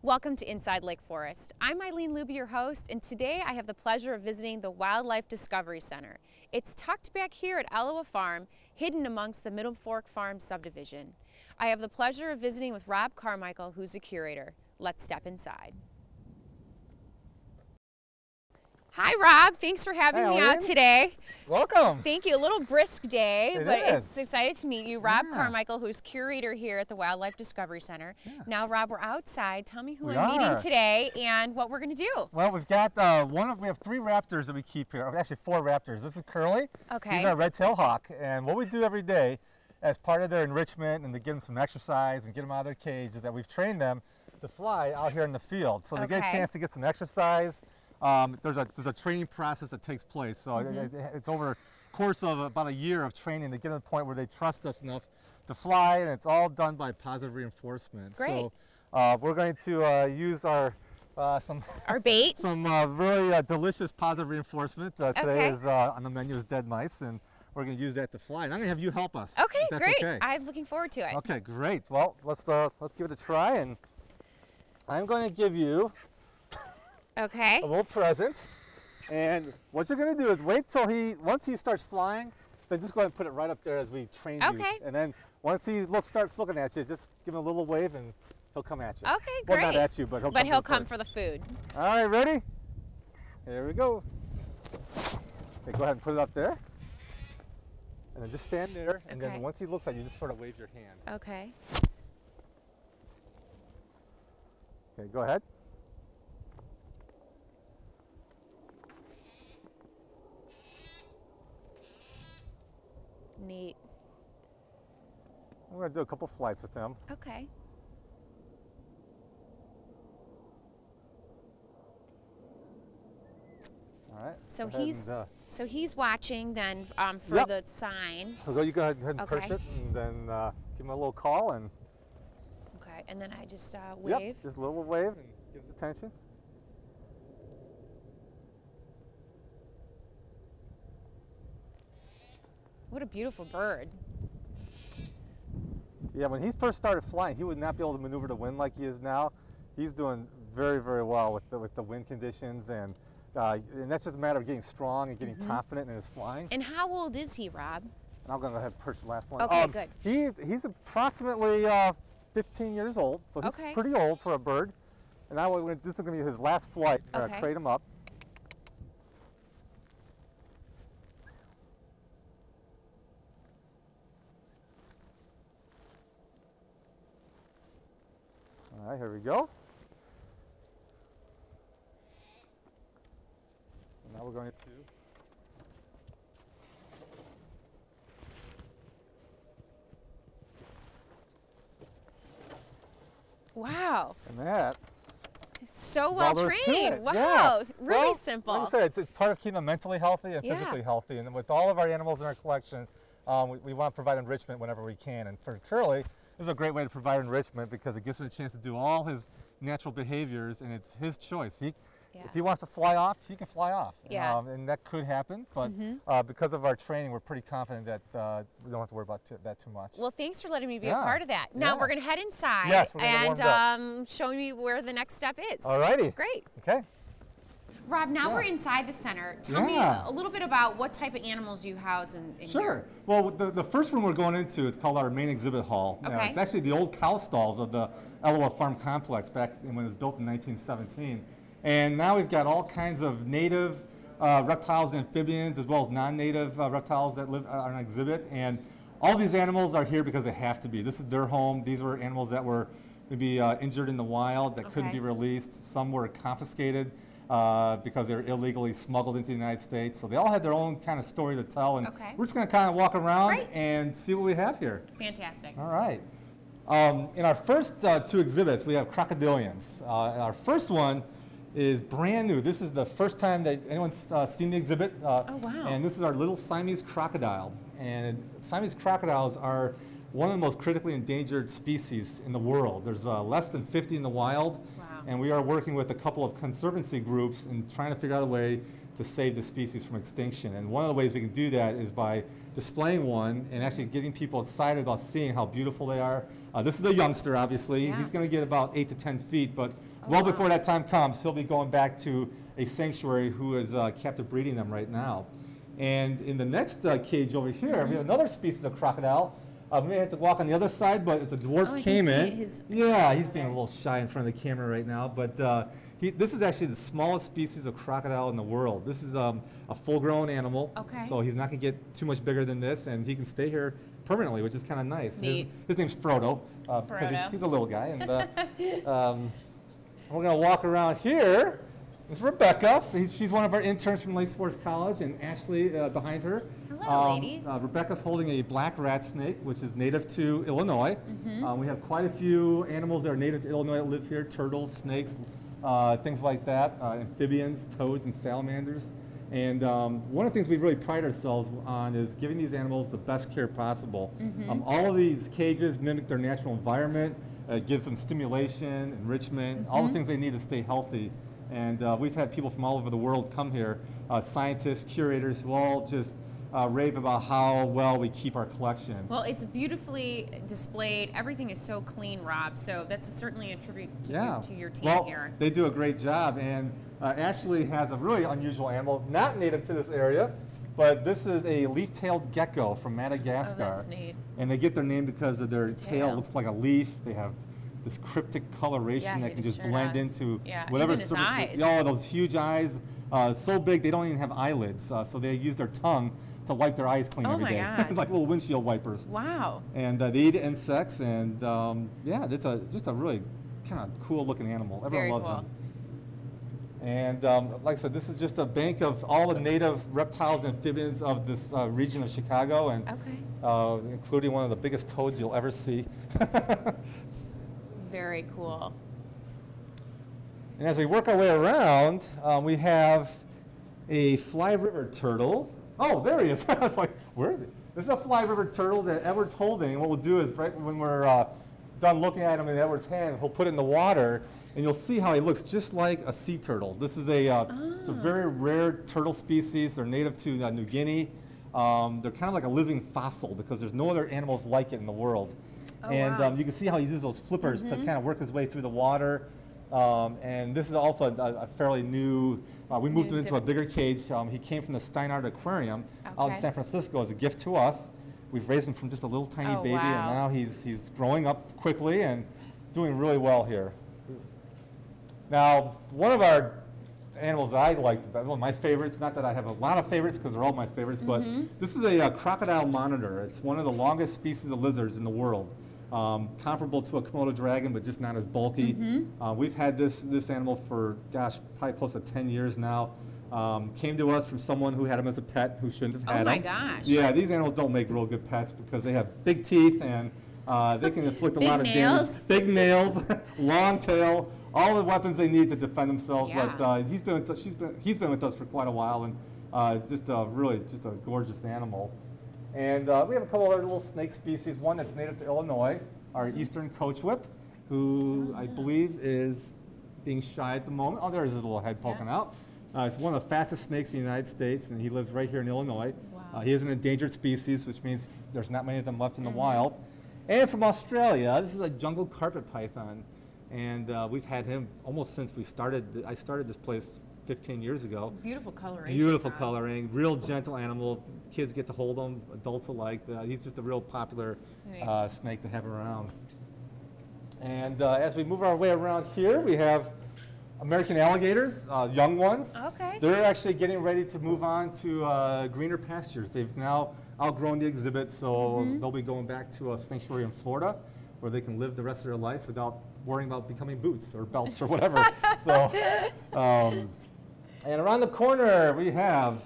Welcome to Inside Lake Forest. I'm Eileen, Looby, your host, and today I have the pleasure of visiting the Wildlife Discovery Center. It's tucked back here at ELAWA Farm, hidden amongst the Middlefork Farm subdivision. I have the pleasure of visiting with Rob Carmichael, who's a curator. Let's step inside. Hi Rob, thanks for having me out today. Welcome. Thank you. A little brisk day, but is. it's excited to meet you. Rob Carmichael, who's curator here at the Wildlife Discovery Center. Now Rob, we're outside. Tell me who I'm meeting today and what we're going to do. Well, we've got we have 3 raptors that we keep here. Actually 4 raptors. This is Curly. Okay. He's our red-tailed hawk, and what we do every day as part of their enrichment and to give them some exercise and get them out of their cage is that we've trained them to fly out here in the field. So they get a chance to get some exercise. There's a training process that takes place, so it's over a course of about a year of training to get to the point where they trust us enough to fly, and it's all done by positive reinforcement. Great. So we're going to use our bait, some really delicious positive reinforcement. Today is on the menu is dead mice, and we're going to use that to fly. And I'm going to have you help us. Okay, great. Okay. I'm looking forward to it. Okay, great. Well, let's give it a try, and I'm going to give you a little present, and what you're going to do is wait till once he starts flying, then just go ahead and put it right up there as we train you. And then once he starts looking at you, just give him a little wave and he'll come at you. Okay, great. Well, not at you, but he'll come for the food. All right, ready? Here we go. Okay, go ahead and put it up there. And then just stand there, and then once he looks at you, just sort of wave your hand. Okay. Okay, go ahead. Neat. We're going to do a couple flights with him. Okay. All right. So he's watching then for the sign. So you go ahead and push it, and then give him a little call, and. Okay, and then I just wave. Yep, just a little wave and give it attention. What a beautiful bird. Yeah, when he first started flying, he would not be able to maneuver the wind like he is now. He's doing very, very well with the wind conditions, and that's just a matter of getting strong and getting confident in his flying. And how old is he, Rob? And I'm going to go ahead and perch the last one. Okay, good. He's approximately 15 years old, so he's pretty old for a bird. And now this is going to be his last flight. Trade him up. All right, here we go. And now we're going to. Wow. And that. It's so well trained. Wow. Yeah. Really simple. Like I said, it's part of keeping them mentally healthy and physically healthy. And with all of our animals in our collection, we want to provide enrichment whenever we can. And for Curly, this is a great way to provide enrichment because it gives him a chance to do all his natural behaviors, and it's his choice. If he wants to fly off, he can fly off. And that could happen, but because of our training, we're pretty confident that we don't have to worry about that too much. Well, thanks for letting me be a part of that. Now we're going to head inside and show me where the next step is. All righty. Great. Okay. Rob, now we're inside the center. Tell me a little bit about what type of animals you house in here. Well, the first one we're going into is called our main exhibit hall. It's actually the old cow stalls of the ELAWA Farm Complex back when it was built in 1917. And now we've got all kinds of native reptiles and amphibians, as well as non-native reptiles that live on exhibit. And all these animals are here because they have to be. This is their home. These were animals that were maybe injured in the wild that couldn't be released. Some were confiscated because they were illegally smuggled into the United States. So they all had their own kind of story to tell. And we're just going to kind of walk around and see what we have here. Fantastic. All right. In our first 2 exhibits, we have crocodilians. Our first one is brand new. This is the first time that anyone's seen the exhibit. And this is our little Siamese crocodile. And Siamese crocodiles are one of the most critically endangered species in the world. There's less than 50 in the wild. And we are working with a couple of conservancy groups and trying to figure out a way to save the species from extinction. And one of the ways we can do that is by displaying one and actually getting people excited about seeing how beautiful they are. This is a youngster, obviously. He's going to get about 8 to 10 feet, but well before that time comes, he'll be going back to a sanctuary who is captive breeding them right now. And in the next cage over here, we have another species of crocodile. We may have to walk on the other side, but it's a dwarf caiman. Yeah, he's being a little shy in front of the camera right now, but this is actually the smallest species of crocodile in the world. This is a full-grown animal, so he's not going to get too much bigger than this, and he can stay here permanently, which is kind of nice. His name's Frodo, because he's a little guy. And we're going to walk around here. It's Rebecca. She's one of our interns from Lake Forest College, and Ashley behind her. Hello, ladies. Rebecca's holding a black rat snake, which is native to Illinois. We have quite a few animals that are native to Illinois that live here: turtles, snakes, things like that, amphibians, toads, and salamanders. And one of the things we really pride ourselves on is giving these animals the best care possible. All of these cages mimic their natural environment. It gives them stimulation, enrichment, all the things they need to stay healthy. And we've had people from all over the world come here, scientists, curators, who all just rave about how well we keep our collection. Well, it's beautifully displayed. Everything is so clean, Rob, so that's certainly a tribute to your team here. They do a great job, and Ashley has a really unusual animal, not native to this area, but this is a leaf-tailed gecko from Madagascar. Oh, that's neat. And they get their name because of their tail looks like a leaf. They have this cryptic coloration that can just blend into whatever surface. Eyes. Oh, those huge eyes, so big they don't even have eyelids, so they use their tongue to wipe their eyes clean every day, like little windshield wipers. Wow. And they eat insects, and yeah, it's just a really kind of cool looking animal. Everyone loves them. And like I said, this is just a bank of all the native reptiles and amphibians of this region of Chicago, and including one of the biggest toads you'll ever see. Very cool. And as we work our way around, we have a Fly River turtle. Oh, there he is. I was like, where is he? This is a Fly River turtle that Edward's holding. And what we'll do is right when we're done looking at him in Edward's hand, he'll put it in the water, and you'll see how he looks just like a sea turtle. This is it's a very rare turtle species. They're native to New Guinea. They're kind of like a living fossil because there's no other animals like it in the world. You can see how he uses those flippers to kind of work his way through the water. And this is also a fairly new, we moved him into a bigger cage. He came from the Steinhardt Aquarium out in San Francisco as a gift to us. We've raised him from just a little tiny baby, and now he's growing up quickly and doing really well here. Now, one of our animals that I like, one of my favorites, not that I have a lot of favorites because they're all my favorites, but this is a crocodile monitor. It's one of the longest species of lizards in the world. Comparable to a Komodo dragon, but just not as bulky. We've had this animal for, gosh, probably close to 10 years now. Came to us from someone who had him as a pet who shouldn't have had him. Oh my gosh. Yeah, these animals don't make real good pets because they have big teeth and they can inflict a lot of damage. Big nails, long tail, all the weapons they need to defend themselves. But he's been with us for quite a while, and just a gorgeous animal. And we have a couple other little snake species. One that's native to Illinois, our eastern coachwhip, who I believe is being shy at the moment. Oh, there's his little head poking out. It's one of the fastest snakes in the United States, and he lives right here in Illinois. He is an endangered species, which means there's not many of them left in the wild. And from Australia, this is a jungle carpet python. And we've had him almost since I started this place 15 years ago. Beautiful coloration. Beautiful coloring, real gentle animal. Kids get to hold him, adults alike. He's just a real popular snake to have around. And as we move our way around here, we have American alligators, young ones. They're actually getting ready to move on to greener pastures. They've now outgrown the exhibit, so they'll be going back to a sanctuary in Florida where they can live the rest of their life without worrying about becoming boots or belts or whatever. And around the corner, we have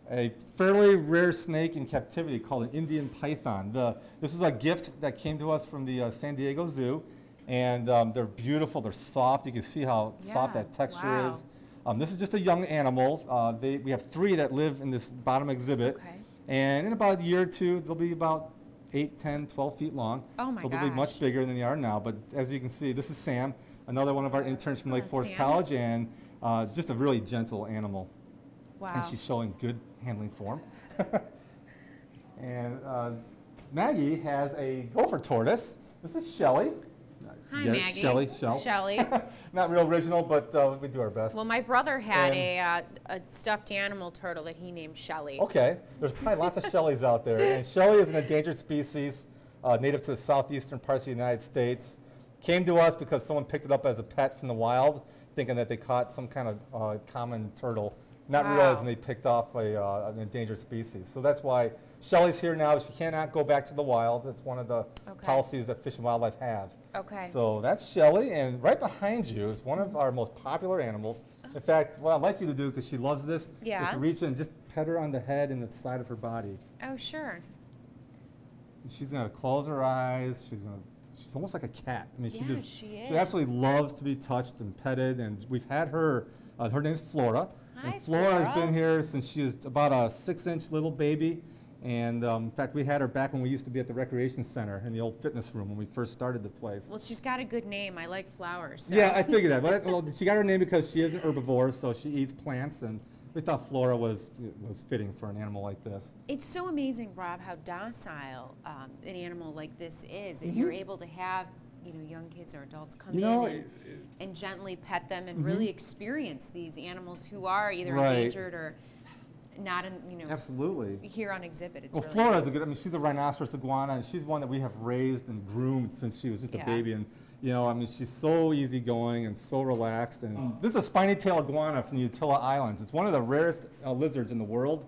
a fairly rare snake in captivity called an Indian python. This was a gift that came to us from the San Diego Zoo, and they're beautiful. They're soft. You can see how soft that texture is. This is just a young animal. We have 3 that live in this bottom exhibit, and in about a year or two, they'll be about 8, 10, 12 feet long. So they'll be much bigger than they are now. But as you can see, this is Sam, another one of our interns from Lake Forest College, and just a really gentle animal. And she's showing good handling form. And Maggie has a gopher tortoise. This is Shelly. Hi, Yeah, Maggie. Shelly. Shelly. Not real original, but we do our best. Well, my brother had a stuffed animal turtle that he named Shelly. Okay, there's probably lots of Shellys out there. And Shelly is an endangered species, native to the southeastern parts of the United States. Came to us because someone picked it up as a pet from the wild, thinking that they caught some kind of common turtle, not realizing they picked off an endangered species. So that's why Shelly's here now. She cannot go back to the wild. It's one of the policies that Fish and Wildlife have. Okay. So that's Shelly, and right behind you is one of our most popular animals. In fact, what I'd like you to do, because she loves this, is to reach in and just pet her on the head and the side of her body. Oh, sure. She's going to close her eyes. She's almost like a cat. I mean, she she absolutely loves to be touched and petted, and we've had her. Her name's Flora. Hi, and Flora has been here since she was about a 6-inch little baby. And in fact, we had her back when we used to be at the recreation center in the old fitness room when we first started the place. Well, she's got a good name. I like flowers. So. Yeah, I figured that. Well, she got her name because she is an herbivore, so she eats plants, and we thought Flora was fitting for an animal like this. It's so amazing, Rob, how docile an animal like this is, and you're able to have young kids or adults come in and gently pet them and really experience these animals who are either endangered or not absolutely here on exhibit. It's well, really Flora is a good. I mean, she's a Rhinoceros Iguana, and she's one that we have raised and groomed since she was just a baby. And I mean, she's so easygoing and so relaxed. And this is a spiny-tailed iguana from the Utila Islands. It's one of the rarest lizards in the world.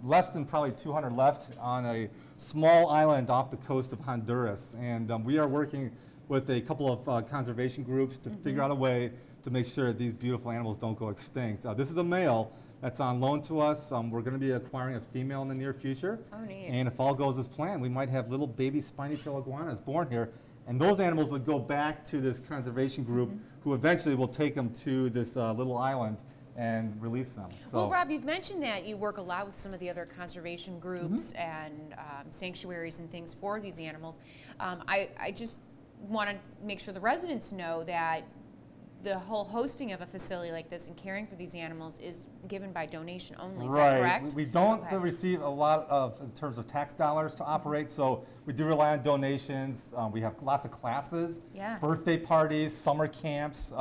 Less than probably 200 left on a small island off the coast of Honduras. And we are working with a couple of conservation groups to figure out a way to make sure that these beautiful animals don't go extinct. This is a male that's on loan to us. We're going to be acquiring a female in the near future. Oh, neat. And if all goes as planned, we might have little baby spiny-tailed iguanas born here. And those animals would go back to this conservation group who eventually will take them to this little island and release them. So. Well, Rob, you've mentioned that you work a lot with some of the other conservation groups and sanctuaries and things for these animals. I just want to make sure the residents know that the whole hosting of a facility like this and caring for these animals is given by donation only. Is that correct? We don't receive a lot of, in terms of tax dollars to operate, so we do rely on donations. We have lots of classes, birthday parties, summer camps.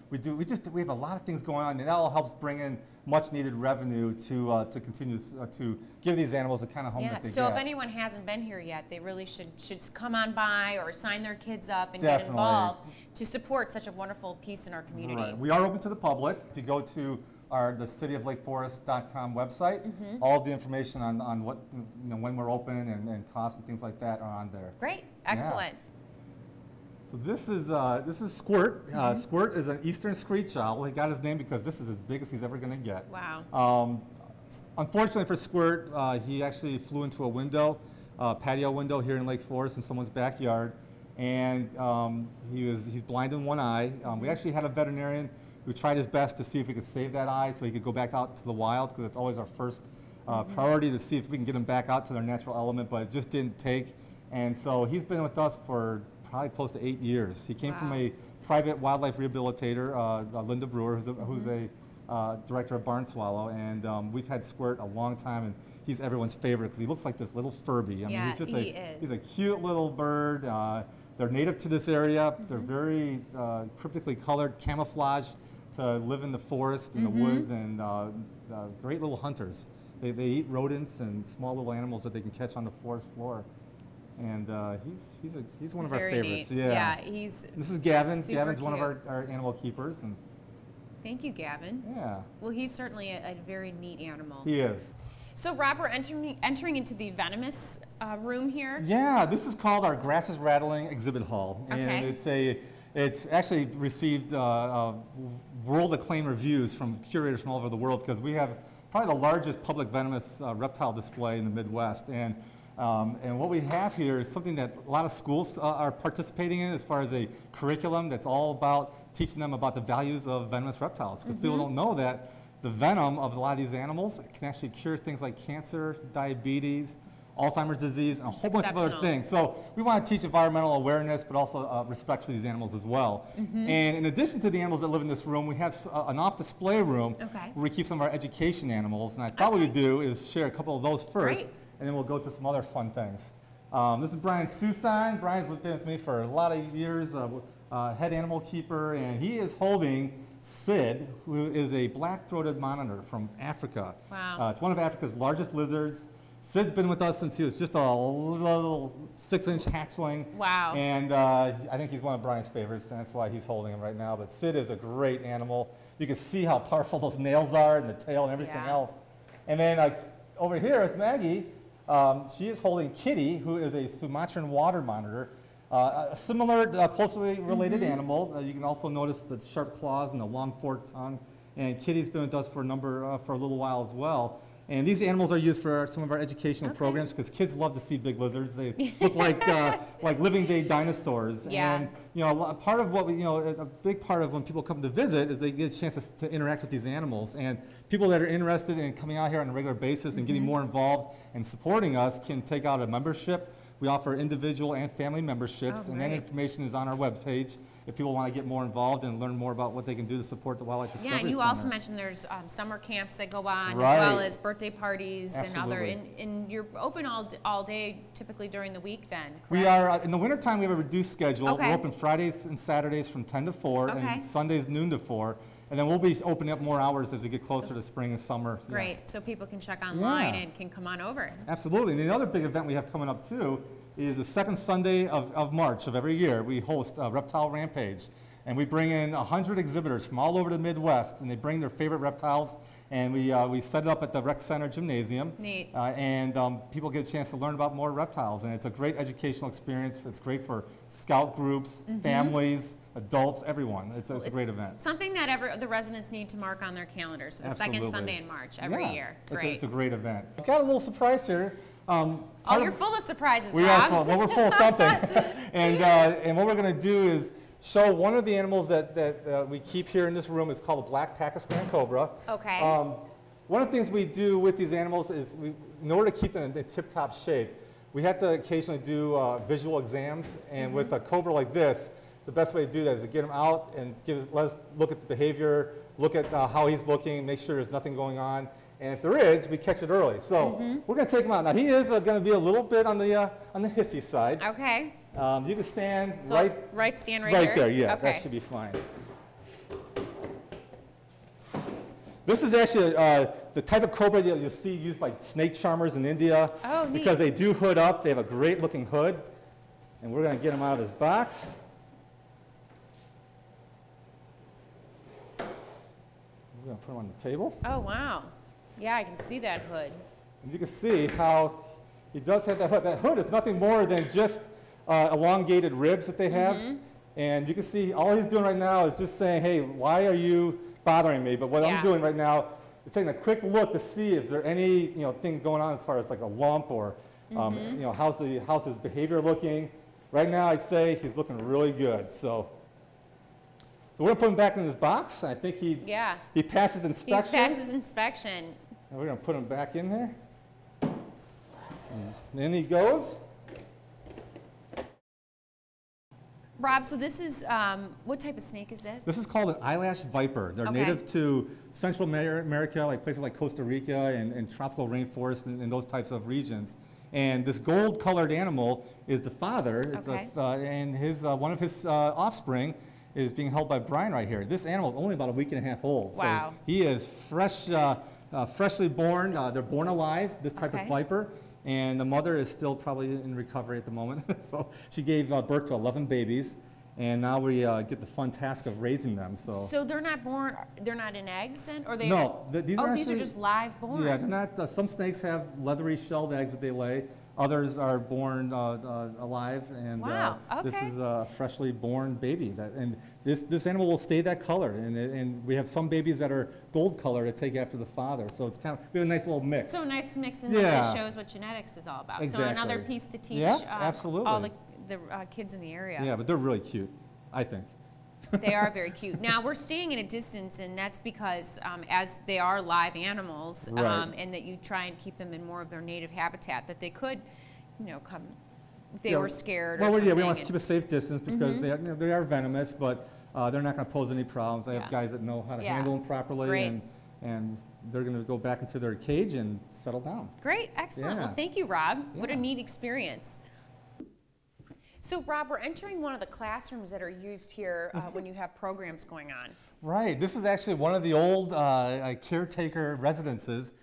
We have a lot of things going on, and that all helps bring in much needed revenue to continue to give these animals the kind of home that they get. So if anyone hasn't been here yet, they really should come on by or sign their kids up and get involved to support such a wonderful piece in our community. Right. We are open to the public. If you go to the cityoflakeforest.com website, all the information on what when we're open and costs and things like that are on there. Great, excellent. Yeah. So this is Squirt. Squirt is an eastern screech owl. He got his name because this is as big as he's ever going to get. Wow. Unfortunately for Squirt, he actually flew into a window, patio window here in Lake Forest in someone's backyard, and he's blind in one eye. We actually had a veterinarian who tried his best to see if we could save that eye so he could go back out to the wild, because it's always our first priority to see if we can get him back out to their natural element, but it just didn't take. And so he's been with us for probably close to 8 years. He came from a private wildlife rehabilitator, Linda Brewer, who's a director of Barn Swallow, and we've had Squirt a long time, and he's everyone's favorite because he looks like this little Furby. I mean, he's a cute little bird. They're native to this area. They're very cryptically colored, camouflage to live in the forest and the woods, and great little hunters. They eat rodents and small little animals that they can catch on the forest floor. And he's one of our favorites. Neat. Yeah, he's. This is Gavin. Gavin's cute. one of our animal keepers. And thank you, Gavin. Yeah. Well, he's certainly a very neat animal. He is. So, Rob, we're entering into the venomous room here. Yeah, this is called our Grasses Rattling exhibit hall, and it's actually received world acclaimed reviews from curators from all over the world, because we have probably the largest public venomous reptile display in the Midwest. And what we have here is something that a lot of schools are participating in, as far as a curriculum that's all about teaching them about the values of venomous reptiles, because people don't know that the venom of a lot of these animals can actually cure things like cancer, diabetes, Alzheimer's disease, and a whole bunch of other things. So we want to teach environmental awareness, but also respect for these animals as well. And in addition to the animals that live in this room, we have an off-display room where we keep some of our education animals. And I thought what we'd do is share a couple of those first, and then we'll go to some other fun things. This is Brian Susan. Brian's been with me for a lot of years, head animal keeper, and he is holding SYD, who is a black-throated monitor from Africa. Wow. It's one of Africa's largest lizards. SYD's been with us since he was just a little 6-inch hatchling. Wow. And I think he's one of Brian's favorites, and that's why he's holding him right now. But SYD is a great animal. You can see how powerful those nails are and the tail and everything else. And then over here with Maggie, she is holding Kitty, who is a Sumatran water monitor. A similar, closely related animal. You can also notice the sharp claws and the long forked tongue. And Kitty's been with us for a little while as well. And these animals are used for some of our educational programs because kids love to see big lizards. They look like living day dinosaurs. Yeah. And part of what a big part of when people come to visit is they get a chance to interact with these animals. And people that are interested in coming out here on a regular basis and getting more involved and supporting us can take out a membership. We offer individual and family memberships, and that information is on our webpage if people want to get more involved and learn more about what they can do to support the Wildlife Discovery Center. Yeah, and you also mentioned there's summer camps that go on, as well as birthday parties and other, and you're open all day, typically during the week then, correct? We are, in the wintertime we have a reduced schedule. We're open Fridays and Saturdays from 10 to 4, and Sundays noon to 4. And then we'll be opening up more hours as we get closer to spring and summer. Great, so people can check online and can come on over. Absolutely, and the other big event we have coming up too is the second Sunday of March of every year. We host a Reptile Rampage, and we bring in 100 exhibitors from all over the Midwest, and they bring their favorite reptiles, and we set it up at the Rec Center Gymnasium. Neat. And people get a chance to learn about more reptiles, and it's a great educational experience. It's great for scout groups, families, adults, everyone. It's a great event. Something that the residents need to mark on their calendars for the second Sunday in March every year. Great. It's a great event. We've got a little surprise here. You're full of surprises, We Rob. are full. Well, we're full of something. And what we're going to do is show one of the animals that we keep here in this room. Is called a black Pakistan cobra. Okay. One of the things we do with these animals is, in order to keep them in tip-top shape, we have to occasionally do visual exams. And with a cobra like this, the best way to do that is to get him out and let us look at the behavior, look at how he's looking, make sure there's nothing going on. And if there is, we catch it early. So we're going to take him out. Now he is going to be a little bit on the hissy side. Okay. You can stand stand right here? Right there, yeah. Okay. That should be fine. This is actually the type of cobra that you'll see used by snake charmers in India. Oh, neat. Because they do hood up. They have a great looking hood. And we're going to get him out of his box. We're going to put him on the table. Oh, wow. Yeah, I can see that hood. And you can see how he does have that hood. That hood is nothing more than just elongated ribs that they have. And you can see all he's doing right now is just saying, hey, why are you bothering me? But what I'm doing right now is taking a quick look to see if there any thing going on as far as like a lump or how's his behavior looking. Right now I'd say he's looking really good. So we're going to put him back in his box. I think he passes inspection. He passes inspection. And we're going to put him back in there. And in he goes. Rob, so this is, what type of snake is this? This is called an eyelash viper. They're native to Central America, like places like Costa Rica and tropical rainforests and those types of regions. And this gold-colored animal is the father, and one of his offspring is being held by Brian right here. This animal is only about a week and a half old. Wow. So he is freshly born. They're born alive, this type of viper. And the mother is still probably in recovery at the moment. So she gave birth to 11 babies. And now we get the fun task of raising them. So they're not born, they're not in eggs then? Or they no, these are just live born? Yeah, they're not, some snakes have leathery shelled eggs that they lay. Others are born alive, and this is a freshly born baby. And this animal will stay that color. And we have some babies that are gold color to take after the father. So it's we have a nice little mix. So nice mix, and that just shows what genetics is all about. Exactly. So another piece to teach all the kids in the area. Yeah, but they're really cute, I think. They are very cute. Now, we're staying at a distance, and that's because as they are live animals, and that you try and keep them in more of their native habitat, that they could, come if they were scared or something. Well, we want to keep a safe distance because they are venomous, but they're not going to pose any problems. I have guys that know how to handle them properly, and they're going to go back into their cage and settle down. Great, excellent. Well, thank you, Rob. What a neat experience. So Rob, we're entering one of the classrooms that are used here when you have programs going on. Right, this is actually one of the old caretaker residences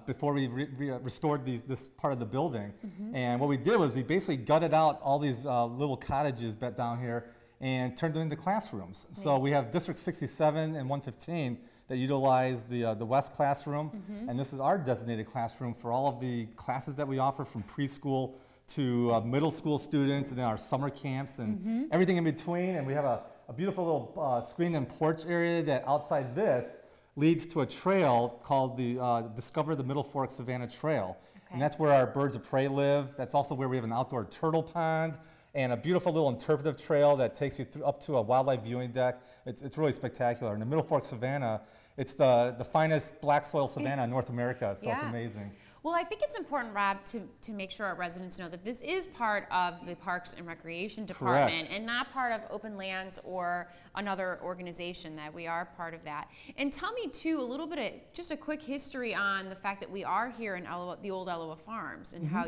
before we restored this part of the building. And what we did was we basically gutted out all these little cottages down here and turned them into classrooms. So we have District 67 and 115 that utilize the West classroom, and this is our designated classroom for all of the classes that we offer, from preschool to middle school students, and then our summer camps and everything in between. And we have a beautiful little screened in porch area that outside this leads to a trail called the Discover the Middlefork Savannah Trail. And that's where our birds of prey live. That's also where we have an outdoor turtle pond and a beautiful little interpretive trail that takes you up to a wildlife viewing deck. It's really spectacular. In the Middlefork Savannah, it's the finest black soil savanna in North America, so it's amazing. Well, I think it's important, Rob, to make sure our residents know that this is part of the Parks and Recreation Department and not part of Open Lands or another organization, that we are part of that. And tell me, too, a little bit of just a quick history on the fact that we are here in the old ELAWA Farms and how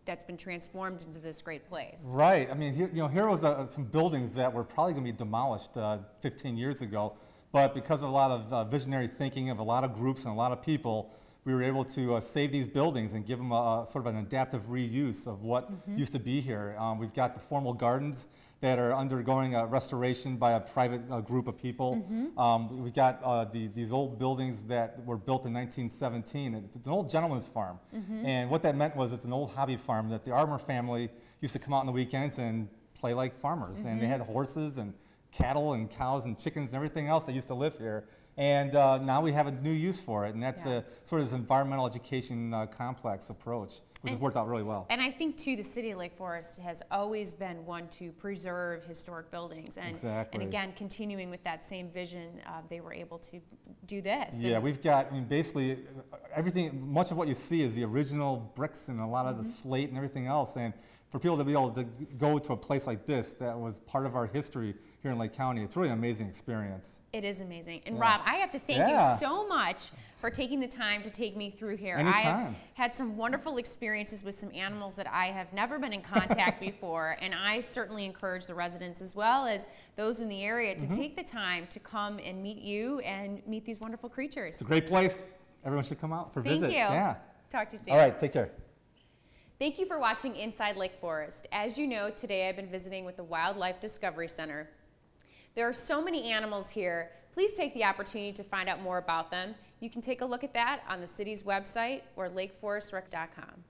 that's been transformed into this great place. Right. I mean, here was some buildings that were probably going to be demolished 15 years ago, but because of a lot of visionary thinking of a lot of groups and a lot of people, we were able to save these buildings and give them a sort of an adaptive reuse of what used to be here. We've got the formal gardens that are undergoing restoration by a private group of people. We've got these old buildings that were built in 1917. It's an old gentleman's farm. And what that meant was it's an old hobby farm that the Armour family used to come out on the weekends and play like farmers. And they had horses and cattle and cows and chickens and everything else that used to live here. And now we have a new use for it, and that's a sort of this environmental education complex approach, which has worked out really well. And I think, too, the City of Lake Forest has always been one to preserve historic buildings. And, and again, continuing with that same vision, they were able to do this. Yeah, we've got, I mean, basically, everything, much of what you see is the original bricks and a lot of the slate and everything else. And for people to be able to go to a place like this that was part of our history here in Lake County, it's really an amazing experience. It is amazing. And Rob, I have to thank you so much for taking the time to take me through here. Anytime. I have had some wonderful experiences with some animals that I have never been in contact before, and I certainly encourage the residents as well as those in the area to take the time to come and meet you and meet these wonderful creatures. It's a great place. Everyone should come out for a visit. Thank you. Yeah. Talk to you soon. All right, take care. Thank you for watching Inside Lake Forest. As you know, today I've been visiting with the Wildlife Discovery Center. There are so many animals here. Please take the opportunity to find out more about them. You can take a look at that on the city's website or lakeforestrec.com.